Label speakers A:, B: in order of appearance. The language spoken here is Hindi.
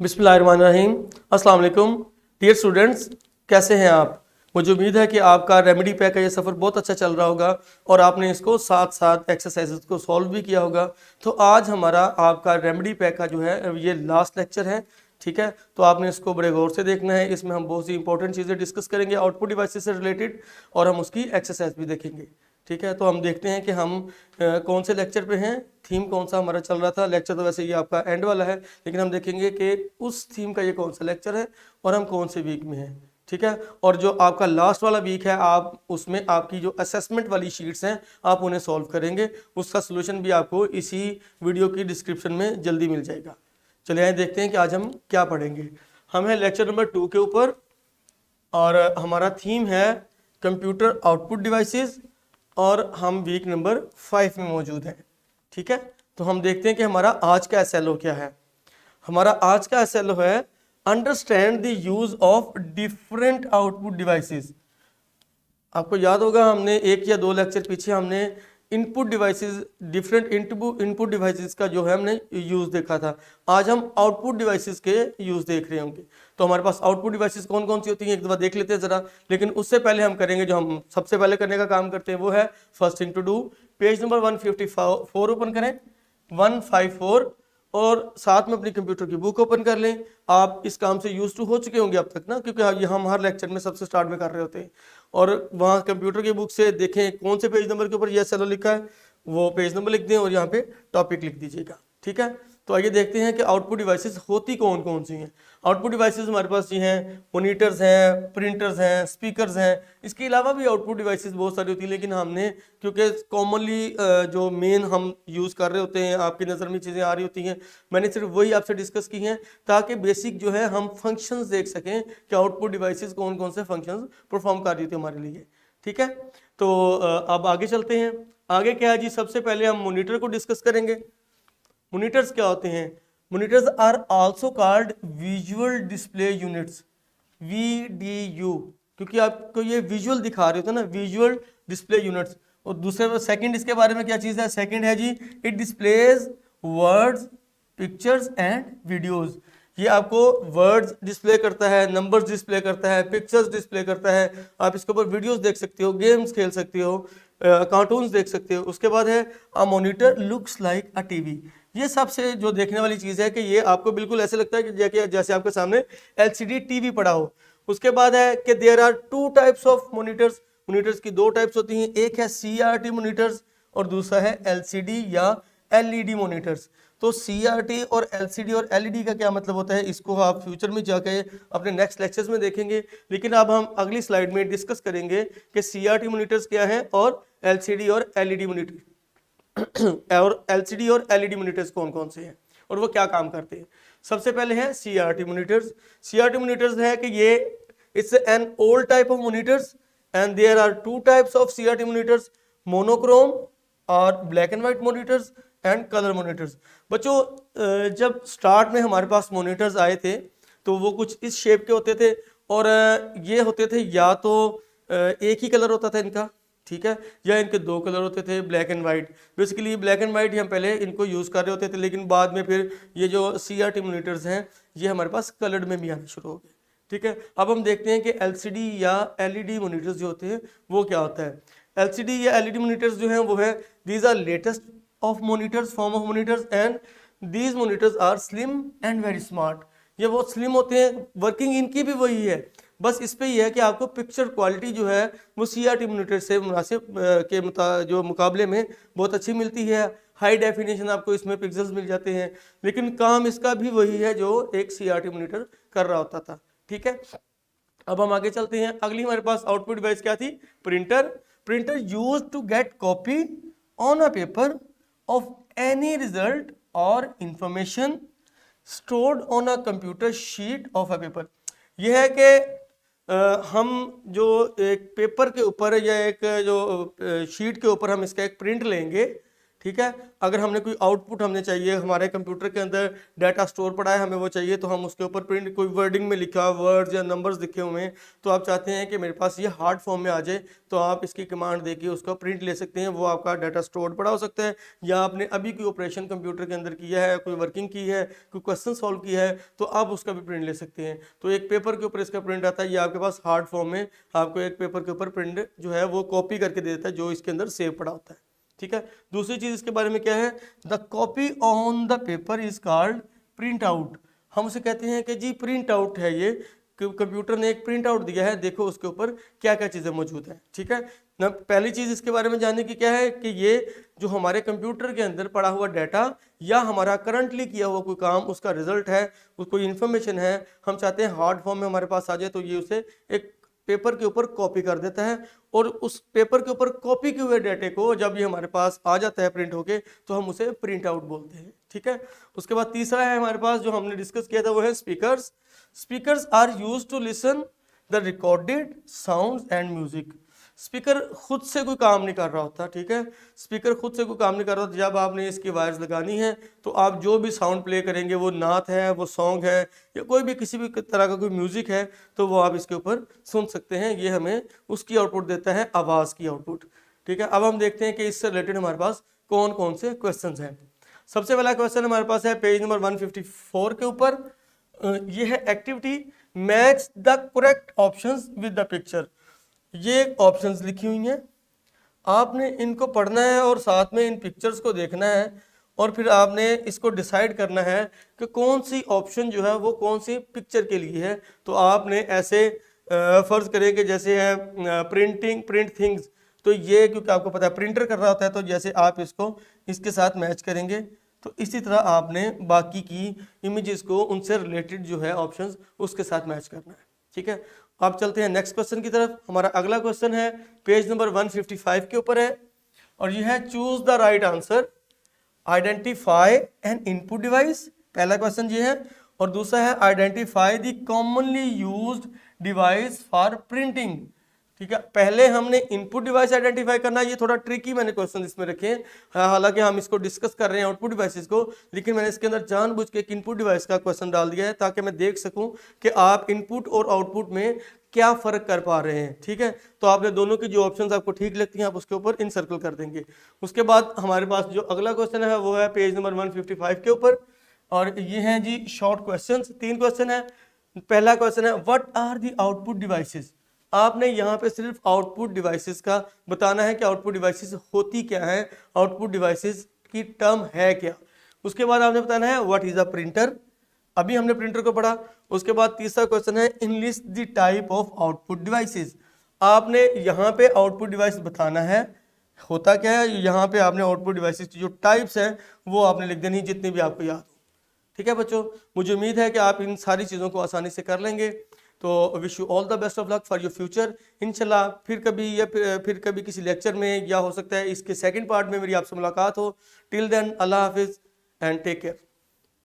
A: बिस्मिल्लाहिर्रहमानिर्रहीम। अस्सलाम वालेकुम डियर स्टूडेंट्स, कैसे हैं आप। मुझे उम्मीद है कि आपका रेमेडी पैक का ये सफ़र बहुत अच्छा चल रहा होगा और आपने इसको साथ साथ एक्सरसाइजेस को सॉल्व भी किया होगा। तो आज हमारा आपका रेमेडी पैक का जो है ये लास्ट लेक्चर है, ठीक है। तो आपने इसको बड़े गौर से देखना है। इसमें हम बहुत सी इंपॉर्टेंट चीज़ें डिस्कस करेंगे आउटपुट डिवाइसेस से रिलेटेड, और हम उसकी एक्सरसाइज भी देखेंगे, ठीक है। तो हम देखते हैं कि हम कौन से लेक्चर पे हैं, थीम कौन सा हमारा चल रहा था। लेक्चर तो वैसे ये आपका एंड वाला है, लेकिन हम देखेंगे कि उस थीम का ये कौन सा लेक्चर है और हम कौन से वीक में हैं, ठीक है। और जो आपका लास्ट वाला वीक है, आप उसमें आपकी जो असेसमेंट वाली शीट्स हैं आप उन्हें सॉल्व करेंगे। उसका सोल्यूशन भी आपको इसी वीडियो की डिस्क्रिप्शन में जल्दी मिल जाएगा। चलिए आइए देखते हैं कि आज हम क्या पढ़ेंगे। हम हैं लेक्चर नंबर 2 के ऊपर और हमारा थीम है कंप्यूटर आउटपुट डिवाइसेस और हम वीक नंबर 5 में मौजूद हैं, ठीक है। तो हम देखते हैं कि हमारा आज का एसएलओ क्या है। हमारा आज का एसएलओ है understand the use of different output devices. आपको याद होगा हमने एक या दो लेक्चर पीछे हमने input devices, different input devices का जो है हमने यूज़ देखा था। आज हम आउटपुट डिवाइसेस के यूज़ देख रहे होंगे। तो हमारे पास आउटपुट डिवाइसेस कौन कौन सी होती हैं एक दफ़ा देख लेते हैं ज़रा। लेकिन उससे पहले हम करेंगे, जो हम सबसे पहले करने का काम करते हैं वो है first thing to do, page number 154 open करें, 154, और साथ में अपनी कंप्यूटर की बुक ओपन कर लें। आप इस काम से यूज टू हो चुके होंगे अब तक ना, क्योंकि ये हम हर लेक्चर में सबसे स्टार्ट में कर रहे होते हैं। और वहाँ कंप्यूटर की बुक से देखें कौन से पेज नंबर के ऊपर यह सेलो लिखा है, वो पेज नंबर लिख दें और यहाँ पे टॉपिक लिख दीजिएगा, ठीक है। तो आइए देखते हैं कि आउटपुट डिवाइसेस होती कौन कौन सी हैं। आउटपुट डिवाइसेस हमारे पास ये हैं, मॉनिटर्स हैं, प्रिंटर्स हैं, स्पीकर्स हैं। इसके अलावा भी आउटपुट डिवाइसेस बहुत सारी होती हैं, लेकिन हमने क्योंकि कॉमनली जो मेन हम यूज़ कर रहे होते हैं, आपकी नज़र में चीज़ें आ रही होती हैं, मैंने सिर्फ वही आपसे डिस्कस की हैं ताकि बेसिक जो है हम फंक्शंस देख सकें कि आउटपुट डिवाइसेस कौन कौन से फंक्शंस परफॉर्म कर रही थी हमारे लिए, ठीक है। तो अब आगे चलते हैं। आगे क्या है जी, सबसे पहले हम मॉनिटर को डिस्कस करेंगे। मॉनिटर्स क्या होते हैं? Monitors are also called visual display units, VDU, क्योंकि आपको ये विजुअल दिखा रहे होते हैं ना, विजुअल डिस्प्ले यूनिट्स। और दूसरे सेकंड इसके बारे में क्या चीज़ है? सेकंड है जी, it displays words, pictures and videos. ये आपको वर्ड्स डिस्प्ले करता है, नंबर्स डिस्प्ले करता है, पिक्चर्स डिस्प्ले करता है। आप इसके ऊपर वीडियोस देख सकते हो, गेम्स खेल सकते हो, कार्टून्स देख सकते हो। उसके बाद है a monitor looks like a TV. ये सबसे जो देखने वाली चीज़ है कि ये आपको बिल्कुल ऐसे लगता है कि जैसे आपके सामने LCD टीवी पड़ा हो। उसके बाद है कि there are two types of monitors. Monitors की दो टाइप्स होती हैं, एक है CRT मॉनिटर्स और दूसरा है LCD या LED मॉनिटर्स। तो CRT और LCD और LED का क्या मतलब होता है, इसको आप फ्यूचर में जाके अपने नेक्स्ट लेक्चर्स में देखेंगे। लेकिन अब हम अगली स्लाइड में डिस्कस करेंगे कि CRT मॉनिटर्स क्या है और LCD और LED मॉनिटर और LCD और LED मॉनिटर्स कौन कौन से हैं और वो क्या काम करते हैं। सबसे पहले है CRT मॉनिटर्स। CRT मॉनिटर्स है कि ये it's an old type of monitors and there are two types of CRT monitors, monochrome और black and white monitors and colour monitors. बच्चों जब स्टार्ट में हमारे पास मॉनिटर्स आए थे तो वो कुछ इस शेप के होते थे और ये होते थे या तो एक ही कलर होता था इनका, ठीक है, या इनके दो कलर होते थे, black and white. Basically black and white ही हम पहले इनको यूज़ कर रहे होते थे, लेकिन बाद में फिर ये जो CRT मॉनिटर्स हैं ये हमारे पास कलर्ड में भी आना शुरू हो गए, ठीक है। अब हम देखते हैं कि LCD या LED मॉनिटर्स जो होते हैं वो क्या होता है। LCD या LED मॉनिटर्स जो हैं वो है these are latest of monitors, form of monitors, and these monitors are slim and very smart. ये बहुत स्लिम होते हैं, वर्किंग इनकी भी वही है, बस इस पे ही है कि आपको पिक्चर क्वालिटी जो है वो CRT मॉनिटर से मुनासिब जो मुकाबले में बहुत अच्छी मिलती है। हाई डेफिनेशन आपको इसमें पिक्सल्स मिल जाते हैं, लेकिन काम इसका भी वही है जो एक CRT मॉनिटर कर रहा होता था, ठीक है। अब हम आगे चलते हैं। अगली हमारे पास आउटपुट डिवाइस क्या थी? Printer. Printer used to get copy on a paper of any result or information stored on a computer sheet of a paper. यह है कि हम जो एक पेपर के ऊपर या एक जो शीट के ऊपर हम इसका एक प्रिंट लेंगे, ठीक है। अगर हमने कोई आउटपुट हमने चाहिए, हमारे कंप्यूटर के अंदर डाटा स्टोर पड़ा है, हमें वो चाहिए, तो हम उसके ऊपर प्रिंट, कोई वर्डिंग में लिखा वर्ड्स या नंबर्स लिखे हुए हैं, तो आप चाहते हैं कि मेरे पास ये हार्ड फॉर्म में आ जाए, तो आप इसकी कमांड देके उसका प्रिंट ले सकते हैं। वो आपका डाटा स्टोर पड़ा हो सकता है, या आपने अभी कोई ऑपरेशन कंप्यूटर के अंदर किया है, कोई वर्किंग की है, कोई क्वेश्चन सॉल्व किया है, तो आप उसका भी प्रिंट ले सकते हैं। तो एक पेपर के ऊपर इसका प्रिंट आता है, ये आपके पास हार्ड फॉर्म में आपको एक पेपर के ऊपर प्रिंट जो है वो कॉपी करके दे देता है, जो इसके अंदर सेव पड़ा होता है। ठीक है। दूसरी चीज इसके बारे में क्या है, the copy on the paper is called print out. हम उसे कहते हैं कि जी प्रिंट आउट है, ये कंप्यूटर ने एक प्रिंट आउट दिया है, देखो उसके ऊपर क्या क्या चीजें मौजूद हैं। ठीक है ना। पहली चीज इसके बारे में जानने की क्या है कि ये जो हमारे कंप्यूटर के अंदर पड़ा हुआ डाटा या हमारा करंटली किया हुआ कोई काम, उसका रिजल्ट है, कोई इंफॉर्मेशन है, हम चाहते हैं हार्ड फॉर्म में हमारे पास आ जाए, तो ये उसे एक पेपर के ऊपर कॉपी कर देता है, और उस पेपर के ऊपर कॉपी किए हुए डाटे को जब ये हमारे पास आ जाता है प्रिंट होके, तो हम उसे प्रिंट आउट बोलते हैं। ठीक है। उसके बाद तीसरा है हमारे पास जो हमने डिस्कस किया था, वो है speakers. Speakers are used to listen the recorded sounds and music. Speaker खुद से कोई काम नहीं कर रहा होता। ठीक है। स्पीकर खुद से कोई काम नहीं कर रहा होता। जब आपने इसकी वायर्स लगानी है, तो आप जो भी साउंड प्ले करेंगे, वो नात है, वो सॉन्ग है, या कोई भी किसी भी तरह का कोई म्यूजिक है, तो वो आप इसके ऊपर सुन सकते हैं। ये हमें उसकी आउटपुट देता है, आवाज़ की आउटपुट। ठीक है। अब हम देखते हैं कि इससे रिलेटेड हमारे पास कौन कौन से क्वेश्चन हैं। सबसे पहला क्वेश्चन हमारे पास है पेज नंबर 154 के ऊपर। ये है activity match the correct options with the picture. ये ऑप्शंस लिखी हुई हैं, आपने इनको पढ़ना है और साथ में इन पिक्चर्स को देखना है, और फिर आपने इसको डिसाइड करना है कि कौन सी ऑप्शन जो है वो कौन सी पिक्चर के लिए है। तो आपने ऐसे फर्ज करें कि जैसे है प्रिंट थिंग्स, तो ये क्योंकि आपको पता है प्रिंटर कर रहा होता है, तो जैसे आप इसको इसके साथ मैच करेंगे, तो इसी तरह आपने बाकी की इमेजेस को उनसे रिलेटेड जो है ऑप्शंस उसके साथ मैच करना है। ठीक है। आप चलते हैं नेक्स्ट क्वेश्चन की तरफ। हमारा अगला क्वेश्चन है पेज नंबर 155 के ऊपर है, और यह है choose the right answer, identify N input device. पहला क्वेश्चन ये है, और दूसरा है identify the commonly used device for printing. ठीक है। पहले हमने इनपुट डिवाइस आइडेंटिफाई करना है, ये थोड़ा ट्रिकी मैंने क्वेश्चन इसमें रखे हैं, हालांकि हम इसको डिस्कस कर रहे हैं आउटपुट डिवाइसेस को, लेकिन मैंने इसके अंदर जानबूझ के एक इनपुट डिवाइस का क्वेश्चन डाल दिया है, ताकि मैं देख सकूं कि आप इनपुट और आउटपुट में क्या फर्क कर पा रहे हैं। ठीक है। तो आपने दोनों की जो ऑप्शंस आपको ठीक लगती हैं, आप उसके ऊपर इन सर्कल कर देंगे। उसके बाद हमारे पास जो अगला क्वेश्चन है वो है पेज नंबर 155 के ऊपर, और ये हैं जी शॉर्ट क्वेश्चन, 3 क्वेश्चन है। पहला क्वेश्चन है what are the output devices. आपने यहाँ पे सिर्फ आउटपुट डिवाइसेस का बताना है कि आउटपुट डिवाइसेस होती क्या है, आउटपुट डिवाइसेस की टर्म है क्या। उसके बाद आपने बताना है व्हाट इज अ प्रिंटर, अभी हमने प्रिंटर को पढ़ा। उसके बाद तीसरा क्वेश्चन है enlist the type of output devices. आपने यहाँ पे आउटपुट डिवाइस बताना है होता क्या है, यहाँ पे आपने आउटपुट डिवाइसेस की जो टाइप्स हैं वो आपने लिख देनी, जितनी भी आपको याद हो। ठीक है बच्चों, मुझे उम्मीद है कि आप इन सारी चीज़ों को आसानी से कर लेंगे। तो wish you all the best of luck for your future. इंशाल्लाह फिर कभी या फिर कभी किसी लेक्चर में, या हो सकता है इसके सेकंड पार्ट में मेरी आपसे मुलाकात हो। टिल देन अल्लाह हाफिज़ एंड टेक केयर।